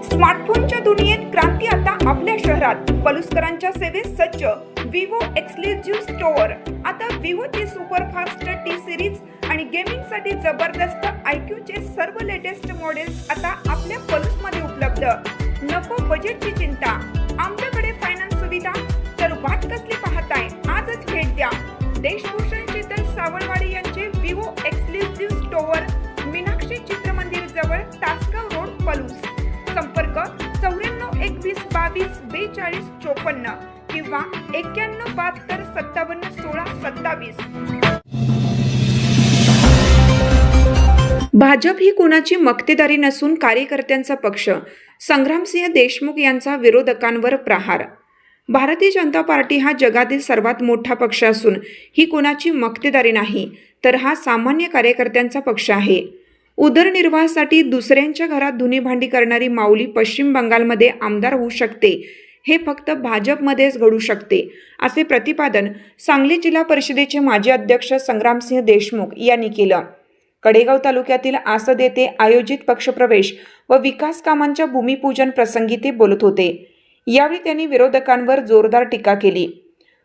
स्मार्टफोनच्या दुनियेत क्रांती आता आपल्या शहरात. पलुसकरांच्या सेवेत सज्ज विवो एक्सक्लुझिव्ह स्टोअर. आता विवोची सुपरफास्ट टी सिरीज आणि गेमिंगसाठी जबरदस्त आयक्यूचे सर्व लेटेस्ट मॉडेल्स आता आपल्या पलुसमध्ये उपलब्ध. नको बजेटची चिंता, आमच्याकडे फायनान्स सुविधा. तर वाट कसली पाहताय, आजच भेट द्या. देशभूषण शीतल सावळवाडी यांचे Vivo exclusive store, Meenakshi Chitramandir जवळ, तासगाव रोड, पलूस. संपर्क 94 21 22 42 54 किंवा 91 72 57 16 27. भाजप ही कोणाची मक्तेदारी नसून कार्यकर्त्यांचा पक्ष. संग्रामसिंह देशमुख यांचा विरोधकांवर प्रहार. भारतीय जनता पार्टी हा जगातील सर्वात मोठा पक्ष असून ही कोणाची मक्तेदारी नाही, तर हा सामान्य कार्यकर्त्यांचा पक्ष आहे. उदरनिर्वाहासाठी दुसऱ्यांच्या घरात धुणी भांडी करणारी माऊली पश्चिम बंगालमध्ये आमदार होऊ शकते, हे फक्त भाजपमध्येच घडू शकते, असे प्रतिपादन सांगली जिल्हा परिषदेचे माजी अध्यक्ष संग्रामसिंह देशमुख यांनी केलं. कडेगाव तालुक्यातील आसद येथे आयोजित पक्षप्रवेश व विकास कामांच्या भूमिपूजन प्रसंगी ते बोलत होते. यावेळी त्यांनी विरोधकांवर जोरदार टीका केली.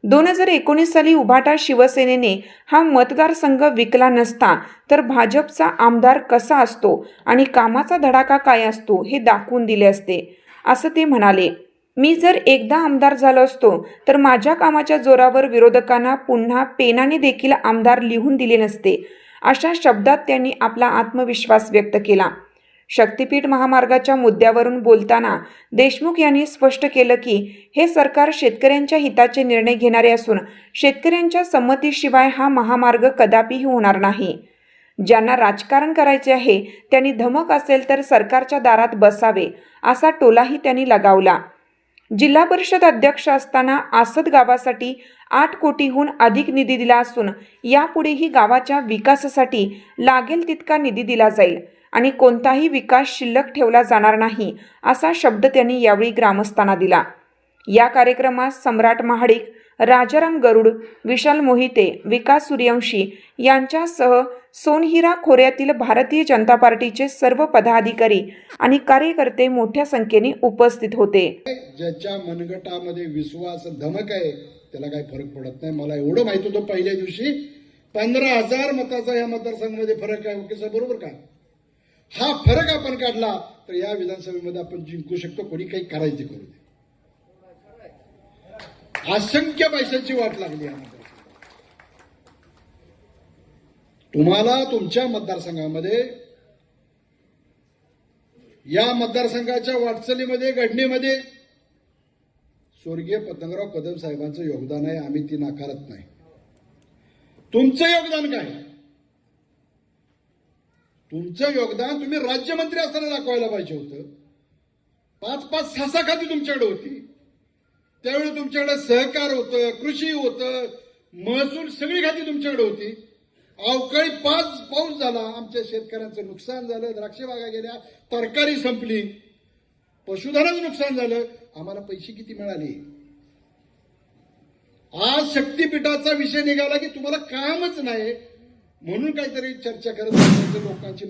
2019 साली उभाटा शिवसेनेने हा मतदारसंघ विकला नसता तर भाजपचा आमदार कसा असतो आणि कामाचा धडाका काय असतो हे दाखवून दिले असते, असं ते म्हणाले. मी जर एकदा आमदार झालो असतो तर माझ्या कामाच्या जोरावर विरोधकांना पुन्हा पेनाने देखील आमदार लिहून दिले नसते, अशा शब्दात त्यांनी आपला आत्मविश्वास व्यक्त केला. शक्तीपीठ महामार्गाच्या मुद्द्यावरून बोलताना देशमुख यांनी स्पष्ट केलं की हे सरकार शेतकऱ्यांच्या हिताचे निर्णय घेणारे असून शेतकऱ्यांच्या संमतीशिवाय हा महामार्ग कदापिही होणार नाही. ज्यांना राजकारण करायचे आहे त्यांनी धमक असेल तर सरकारच्या दारात बसावे, असा टोलाही त्यांनी लगावला. जिल्हा परिषद अध्यक्ष असताना आसद गावासाठी 8 कोटीहून अधिक निधी दिला असून यापुढेही गावाच्या विकासासाठी लागेल तितका निधी दिला जाईल आणि कोणताही विकास शिल्लक ठेवला जाणार नाही, असा शब्द त्यांनी यावेळी ग्रामस्थांना दिला. या कार्यक्रमात सम्राट महाडिक, राजाराम गरुड, विशाल मोहिते, विकास सूर्यवंशी यांच्यासह सोनहिरा खोऱ्यातील भारतीय जनता पार्टीचे सर्व पदाधिकारी आणि कार्यकर्ते मोठ्या संख्येने उपस्थित होते. ज्याच्या मनगटामध्ये विश्वास धमक आहे त्याला काही फरक पडत नाही. मला एवढं माहित होतं पहिल्या दिवशी 15,000 मताचा या मतदारसंघामध्ये फरक आहे. ओके सर, बरोबर का? हा फरक आपण काढला तर या विधानसभेमध्ये आपण जिंकू शकतो. कोणी काही करायचे करू दे. असंख्य पैशांची वाट लागली आहे. तुम्हाला तुमच्या मतदारसंघामध्ये, या मतदारसंघाच्या वाटचालीमध्ये, घडणीमध्ये स्वर्गीय पतंगराव कदम साहेबांचं योगदान आहे. आम्ही ती नाकारत नाही. तुमचं योगदान काय? तुमचं योगदान तुम्ही राज्यमंत्री असताना दाखवायला पाहिजे होतं. 5-5, 6-6 खाती तुमच्याकडे होती. त्यावेळी तुमच्याकडे सहकार होतं, कृषी होतं, महसूल, सगळी खाती तुमच्याकडे होती. अवकाळी 5 पाऊस झाला, आमच्या शेतकऱ्यांचं नुकसान झालं, द्राक्ष बागा गेल्या, तरकारी संपली, पशुधनाचं नुकसान झालं. आम्हाला पैसे किती मिळाले? आज शक्तीपीठाचा विषय निघाला की तुम्हाला कामच नाही म्हणून काहीतरी चर्चा करत लोकांची